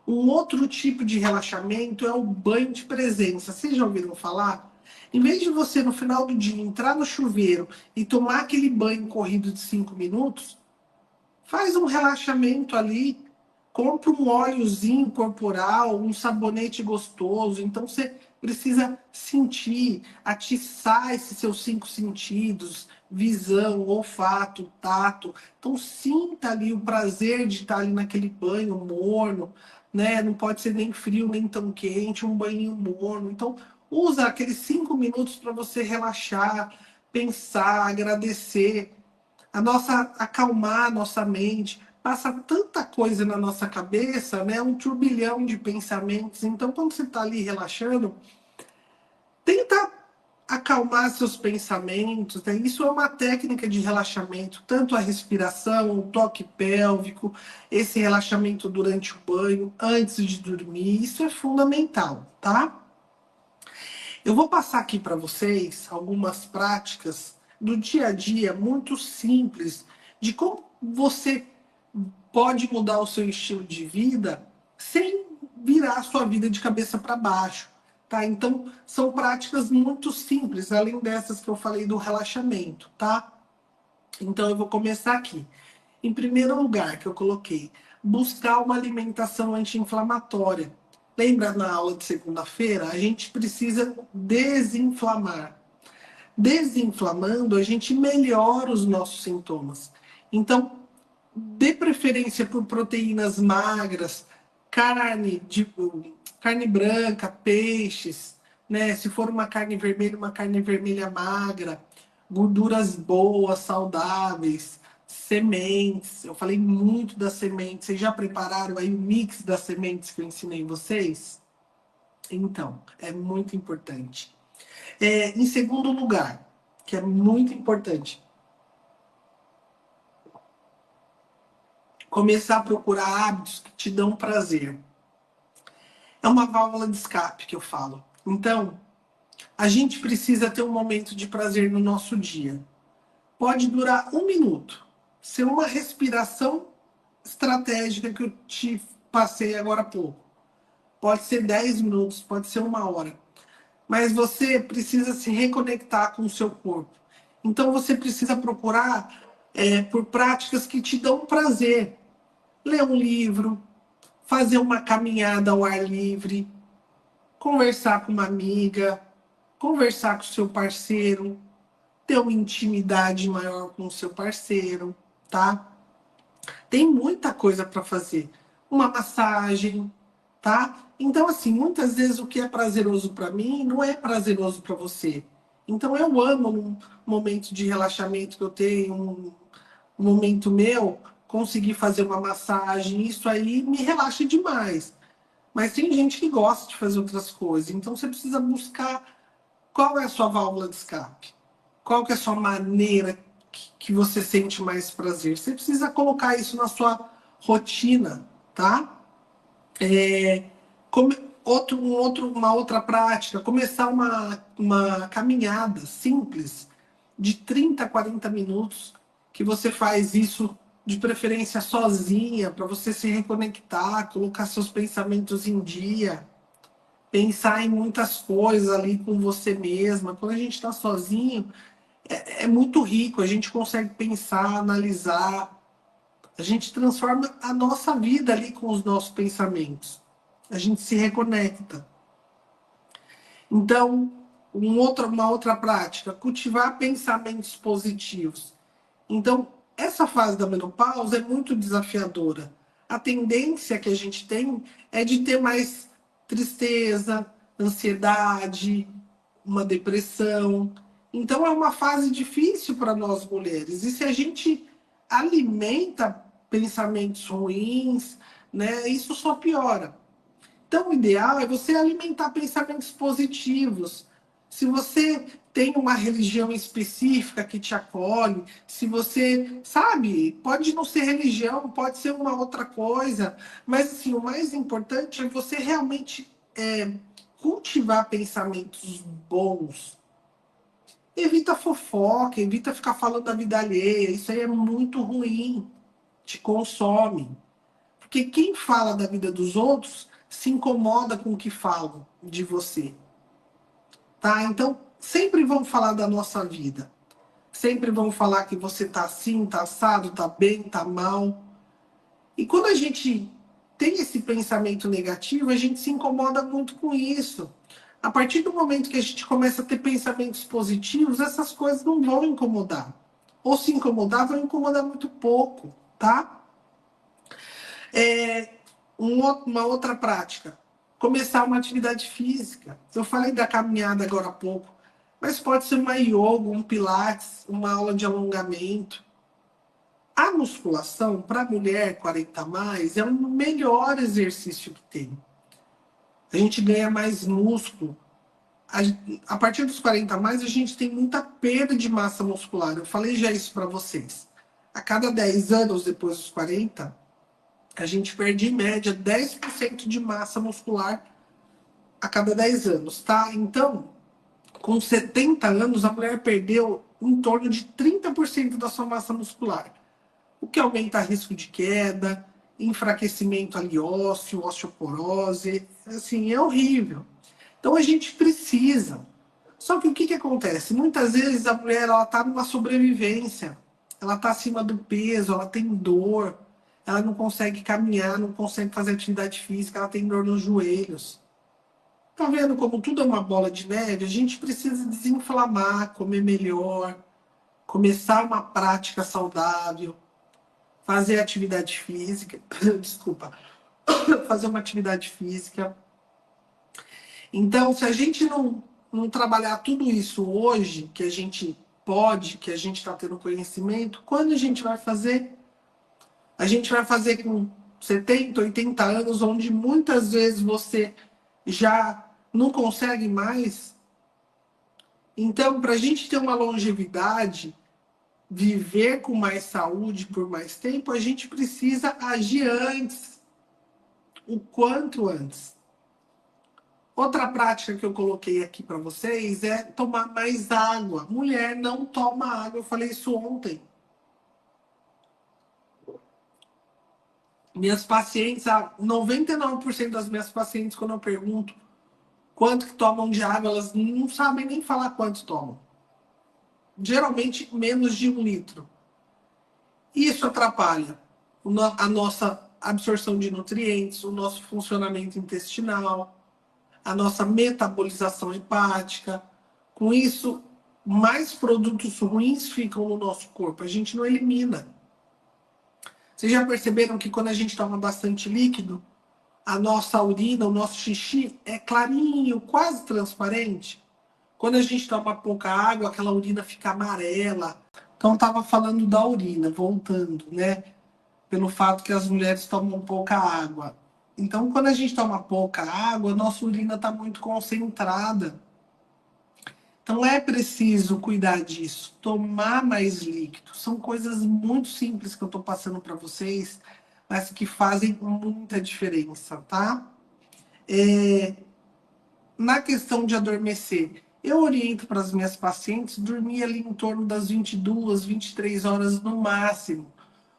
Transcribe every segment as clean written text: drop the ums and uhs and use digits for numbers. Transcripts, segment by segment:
Um outro tipo de relaxamento é o banho de presença. Vocês já ouviram falar? Em vez de você, no final do dia, entrar no chuveiro e tomar aquele banho corrido de 5 minutos, faz um relaxamento ali, compra um óleozinho corporal, um sabonete gostoso. Então você precisa sentir, atiçar esses seus 5 sentidos, visão, olfato, tato. Então sinta ali o prazer de estar ali naquele banho morno, né? Não pode ser nem frio nem tão quente, um banho morno. Então usa aqueles 5 minutos para você relaxar, pensar, agradecer acalmar a nossa mente. Passa tanta coisa na nossa cabeça, né? Um turbilhão de pensamentos. Então, quando você está ali relaxando, tenta acalmar seus pensamentos, né? Isso é uma técnica de relaxamento, tanto a respiração, o toque pélvico, esse relaxamento durante o banho, antes de dormir, isso é fundamental, tá? Eu vou passar aqui para vocês algumas práticas do dia a dia muito simples de como você pode mudar o seu estilo de vida sem virar a sua vida de cabeça para baixo, tá? Então, são práticas muito simples, além dessas que eu falei do relaxamento, tá? Então, eu vou começar aqui. Em primeiro lugar, que eu coloquei, buscar uma alimentação anti-inflamatória. Lembra na aula de segunda-feira? A gente precisa desinflamar. Desinflamando, a gente melhora os nossos sintomas. Então, dê preferência por proteínas magras, carne, carne branca, peixes, né? Se for uma carne vermelha magra, gorduras boas, saudáveis, sementes. Eu falei muito das sementes. Vocês já prepararam aí o mix das sementes que eu ensinei vocês? Então, é muito importante. Em segundo lugar, que é muito importante, começar a procurar hábitos que te dão prazer. É uma válvula de escape que eu falo. Então, a gente precisa ter um momento de prazer no nosso dia. Pode durar 1 minuto. Ser uma respiração estratégica que eu te passei agora há pouco. Pode ser 10 minutos, pode ser 1 hora. Mas você precisa se reconectar com o seu corpo. Então você precisa procurar por práticas que te dão prazer. Ler um livro, fazer uma caminhada ao ar livre, conversar com uma amiga, conversar com o seu parceiro, ter uma intimidade maior com o seu parceiro, tá? Tem muita coisa para fazer. Uma massagem, tá? Então, assim, muitas vezes o que é prazeroso para mim não é prazeroso para você. Então, eu amo um momento de relaxamento que eu tenho, um momento meu, conseguir fazer uma massagem, isso aí me relaxa demais. Mas tem gente que gosta de fazer outras coisas. Então, você precisa buscar qual é a sua válvula de escape. Qual que é a sua maneira que você sente mais prazer? Você precisa colocar isso na sua rotina, tá? É, uma outra prática, começar uma caminhada simples de 30 a 40 minutos, que você faz isso de preferência sozinha, para você se reconectar, colocar seus pensamentos em dia, pensar em muitas coisas ali com você mesma. Quando a gente está sozinho, é muito rico, a gente consegue pensar, analisar, a gente transforma a nossa vida ali com os nossos pensamentos. A gente se reconecta. Então, uma outra prática, cultivar pensamentos positivos. Então, essa fase da menopausa é muito desafiadora. A tendência que a gente tem é de ter mais tristeza, ansiedade, uma depressão. Então, é uma fase difícil para nós mulheres. E se a gente alimenta pensamentos ruins, né, isso só piora. Então, o ideal é você alimentar pensamentos positivos. Se você tem uma religião específica que te acolhe, se você, sabe, pode não ser religião, pode ser uma outra coisa, mas assim, o mais importante é você realmente cultivar pensamentos bons. Evita fofoca, evita ficar falando da vida alheia, isso aí é muito ruim, te consome. Porque quem fala da vida dos outros se incomoda com o que falam de você, tá? Então, sempre vão falar da nossa vida. Sempre vão falar que você tá assim, tá assado, tá bem, tá mal. E quando a gente tem esse pensamento negativo, a gente se incomoda muito com isso. A partir do momento que a gente começa a ter pensamentos positivos, essas coisas não vão incomodar. Ou se incomodar, vão incomodar muito pouco, tá? Uma outra prática, começar uma atividade física. Eu falei da caminhada agora há pouco, mas pode ser uma yoga, um pilates, uma aula de alongamento. A musculação, para mulher 40 a mais, é o melhor exercício que tem. A gente ganha mais músculo. A partir dos 40 a mais, a gente tem muita perda de massa muscular. Eu falei já isso para vocês. A cada 10 anos depois dos 40, a gente perde em média 10% de massa muscular a cada 10 anos, tá? Então, com 70 anos, a mulher perdeu em torno de 30% da sua massa muscular, o que aumenta o risco de queda, enfraquecimento ali ósseo, osteoporose, assim, é horrível. Então a gente precisa. Só que o que acontece? Muitas vezes a mulher ela está numa sobrevivência, ela está acima do peso, ela tem dor, ela não consegue caminhar, não consegue fazer atividade física, ela tem dor nos joelhos. Tá vendo como tudo é uma bola de neve? A gente precisa desinflamar, comer melhor, começar uma prática saudável, fazer atividade física, desculpa, fazer uma atividade física. Então, se a gente não trabalhar tudo isso hoje, que a gente pode, que a gente está tendo conhecimento, quando a gente vai fazer? A gente vai fazer com 70, 80 anos, onde muitas vezes você já não consegue mais. Então, para a gente ter uma longevidade, viver com mais saúde por mais tempo, a gente precisa agir antes, o quanto antes. Outra prática que eu coloquei aqui para vocês é tomar mais água. Mulher não toma água, eu falei isso ontem. Minhas pacientes, 99% das minhas pacientes, quando eu pergunto quanto que tomam de água, elas não sabem nem falar quanto tomam. Geralmente menos de 1 litro. Isso atrapalha a nossa absorção de nutrientes, o nosso funcionamento intestinal, a nossa metabolização hepática. Com isso, mais produtos ruins ficam no nosso corpo. A gente não elimina. Vocês já perceberam que quando a gente toma bastante líquido, a nossa urina, o nosso xixi é clarinho, quase transparente? Quando a gente toma pouca água, aquela urina fica amarela. Então, estava falando da urina, voltando, né? Pelo fato que as mulheres tomam pouca água. Então, quando a gente toma pouca água, a nossa urina está muito concentrada. Então, é preciso cuidar disso, tomar mais líquido. São coisas muito simples que eu estou passando para vocês, mas que fazem muita diferença, tá? Na questão de adormecer, eu oriento para as minhas pacientes dormir ali em torno das 22, 23 horas no máximo.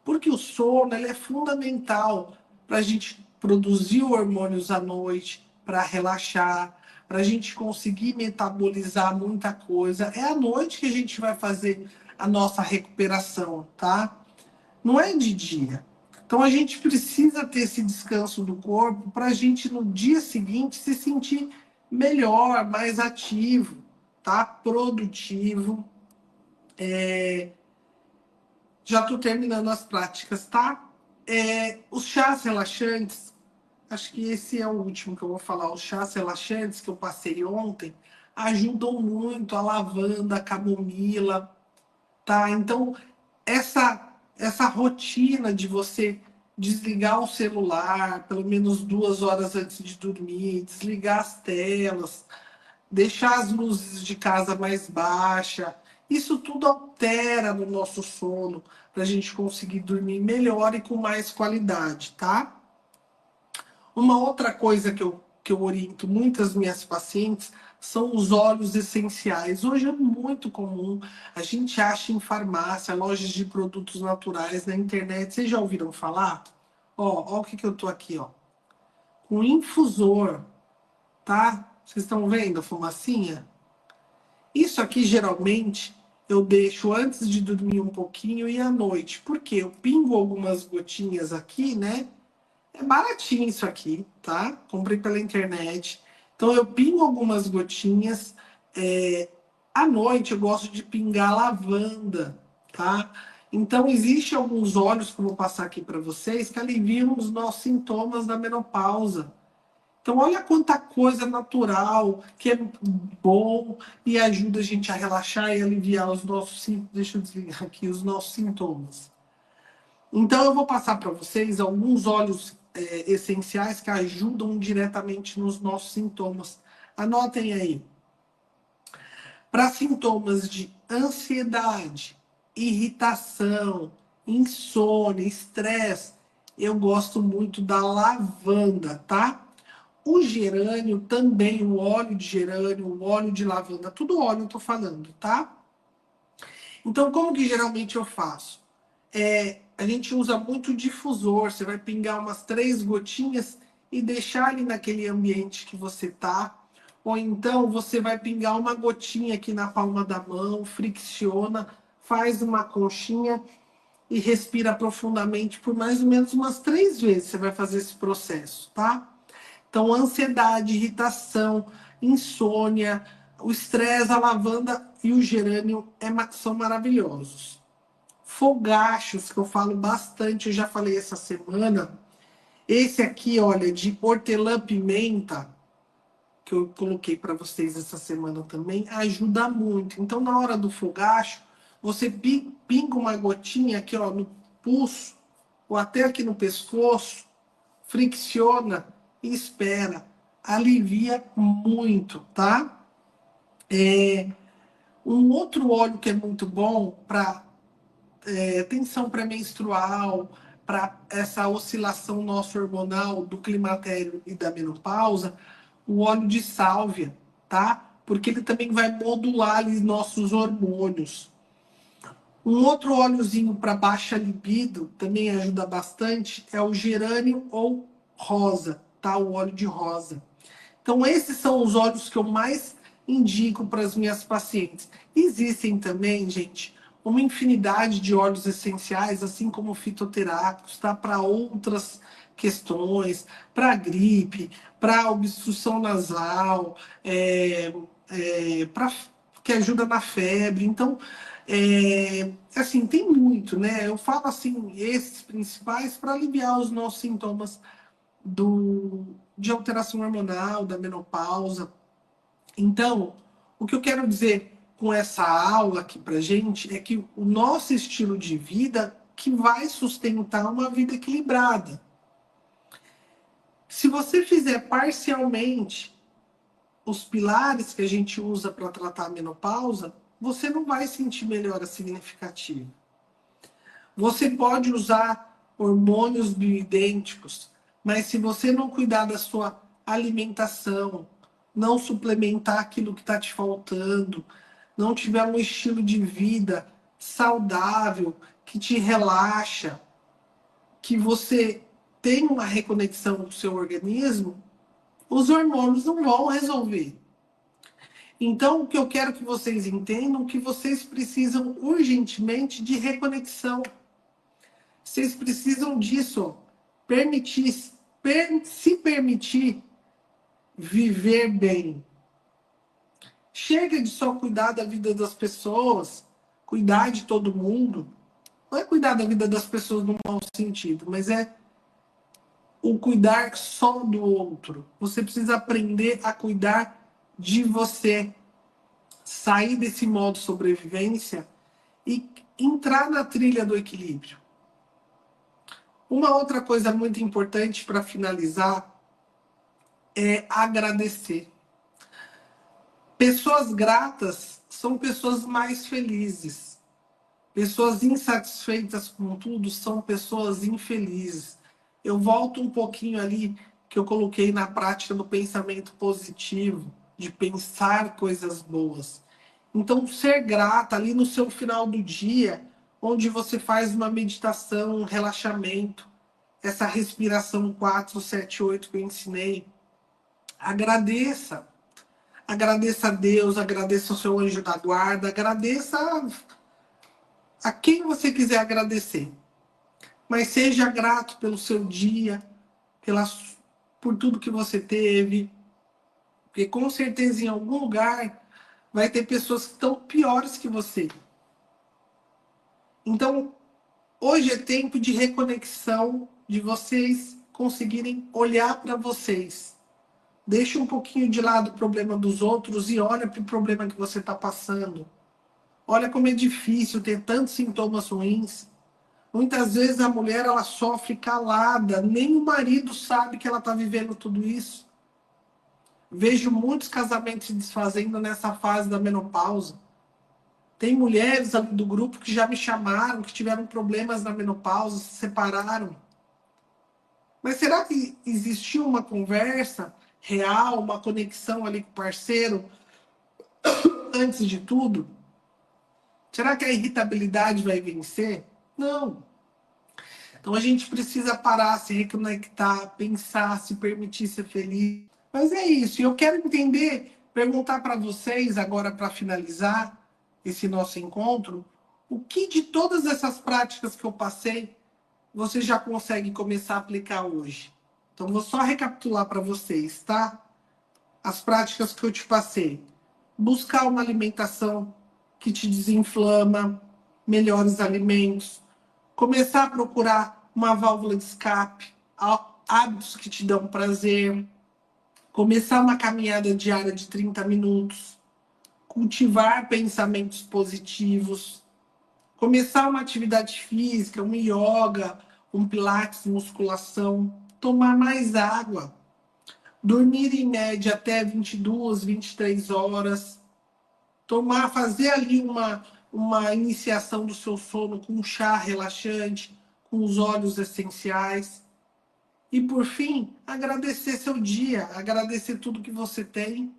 Porque o sono ele é fundamental para a gente produzir hormônios à noite, para relaxar, para a gente conseguir metabolizar muita coisa. É à noite que a gente vai fazer a nossa recuperação, tá? Não é de dia. Então a gente precisa ter esse descanso do corpo para a gente no dia seguinte se sentir melhor, mais ativo, tá? Produtivo. Já estou terminando as práticas, tá? Os chás relaxantes, acho que esse é o último que eu vou falar. Os chás relaxantes que eu passei ontem ajudam muito a lavanda, a camomila, tá? Então, essa rotina de você desligar o celular pelo menos 2 horas antes de dormir, desligar as telas, deixar as luzes de casa mais baixa, isso tudo altera no nosso sono para a gente conseguir dormir melhor e com mais qualidade, tá? Uma outra coisa que eu oriento muitas minhas pacientes são os óleos essenciais. Hoje é muito comum, a gente acha em farmácia, lojas de produtos naturais na internet. Vocês já ouviram falar? Ó o que eu tô aqui, ó. Com infusor, tá? Vocês estão vendo a fumacinha? Isso aqui, geralmente, eu deixo antes de dormir um pouquinho e à noite. Porque eu pingo algumas gotinhas aqui, né? É baratinho isso aqui, tá? Comprei pela internet. Então eu pingo algumas gotinhas. À noite eu gosto de pingar lavanda, tá? Então existe alguns óleos que eu vou passar aqui para vocês que aliviam os nossos sintomas da menopausa. Então olha quanta coisa natural que é bom e ajuda a gente a relaxar e aliviar os nossos, deixa eu desligar aqui, os nossos sintomas. Então eu vou passar para vocês alguns óleos essenciais que ajudam diretamente nos nossos sintomas. Anotem aí. Para sintomas de ansiedade, irritação, insônia, estresse, eu gosto muito da lavanda, tá? O gerânio também, o óleo de gerânio, o óleo de lavanda, tudo óleo eu tô falando, tá? Então, como que geralmente eu faço? A gente usa muito difusor, você vai pingar umas 3 gotinhas e deixar ali naquele ambiente que você tá. Ou então você vai pingar uma gotinha aqui na palma da mão, fricciona, faz uma conchinha e respira profundamente por mais ou menos umas 3 vezes. Você vai fazer esse processo, tá? Então, ansiedade, irritação, insônia, o estresse, a lavanda e o gerânio são maravilhosos. Fogachos, que eu falo bastante, eu já falei essa semana. Esse aqui, olha, de hortelã-pimenta, que eu coloquei para vocês essa semana também, ajuda muito. Então, na hora do fogacho, você pinga uma gotinha aqui, ó, no pulso, ou até aqui no pescoço, fricciona e espera. Alivia muito, tá? Um outro óleo que é muito bom para tensão pré-menstrual, para essa oscilação nosso hormonal do climatério e da menopausa, o óleo de sálvia, tá? Porque ele também vai modular ali nossos hormônios. Um outro óleozinho para baixa libido, também ajuda bastante, é o gerânio ou rosa, tá? O óleo de rosa. Então, esses são os óleos que eu mais indico para as minhas pacientes. Existem também, gente, uma infinidade de óleos essenciais, assim como fitoterápicos, tá? Para outras questões, para gripe, para obstrução nasal, que ajuda na febre. Então, assim, tem muito, né? Eu falo assim, esses principais para aliviar os nossos sintomas de alteração hormonal, da menopausa. Então, o que eu quero dizer com essa aula aqui pra gente é que o nosso estilo de vida que vai sustentar uma vida equilibrada. Se você fizer parcialmente os pilares que a gente usa para tratar a menopausa, você não vai sentir melhora significativa. Você pode usar hormônios bioidênticos, mas se você não cuidar da sua alimentação, não suplementar aquilo que está te faltando, não tiver um estilo de vida saudável, que te relaxa, que você tem uma reconexão do seu organismo, os hormônios não vão resolver. Então, o que eu quero que vocês entendam é que vocês precisam urgentemente de reconexão. Vocês precisam disso, permitir, se permitir viver bem. Chega de só cuidar da vida das pessoas, cuidar de todo mundo. Não é cuidar da vida das pessoas no mau sentido, mas é o cuidar só do outro. Você precisa aprender a cuidar de você. Sair desse modo sobrevivência e entrar na trilha do equilíbrio. Uma outra coisa muito importante para finalizar é agradecer. Pessoas gratas são pessoas mais felizes. Pessoas insatisfeitas com tudo são pessoas infelizes. Eu volto um pouquinho ali que eu coloquei na prática do pensamento positivo, de pensar coisas boas. Então, ser grata ali no seu final do dia, onde você faz uma meditação, um relaxamento, essa respiração 4-7-8 que eu ensinei. Agradeça. Agradeça a Deus, agradeça ao seu anjo da guarda, agradeça a quem você quiser agradecer. Mas seja grato pelo seu dia, por tudo que você teve. Porque com certeza em algum lugar vai ter pessoas que estão piores que você. Então, hoje é tempo de reconexão, de vocês conseguirem olhar para vocês. Deixa um pouquinho de lado o problema dos outros e olha para o problema que você está passando. Olha como é difícil ter tantos sintomas ruins. Muitas vezes a mulher ela sofre calada, nem o marido sabe que ela está vivendo tudo isso. Vejo muitos casamentos se desfazendo nessa fase da menopausa. Tem mulheres ali do grupo que já me chamaram, que tiveram problemas na menopausa, se separaram. Mas será que existiu uma conversa real, uma conexão ali com o parceiro antes de tudo? Será que a irritabilidade vai vencer? Não. Então a gente precisa parar, se reconectar, pensar, se permitir ser feliz. Mas é isso. E eu quero entender, perguntar para vocês, agora para finalizar esse nosso encontro, o que de todas essas práticas que eu passei, você já consegue começar a aplicar hoje? Então vou só recapitular para vocês, tá? As práticas que eu te passei. Buscar uma alimentação que te desinflama, melhores alimentos, começar a procurar uma válvula de escape, hábitos que te dão prazer, começar uma caminhada diária de 30 minutos, cultivar pensamentos positivos, começar uma atividade física, um yoga, um pilates, musculação, tomar mais água, dormir em média até 22, 23 horas, fazer ali uma iniciação do seu sono com um chá relaxante, com os óleos essenciais. E por fim, agradecer seu dia, agradecer tudo que você tem.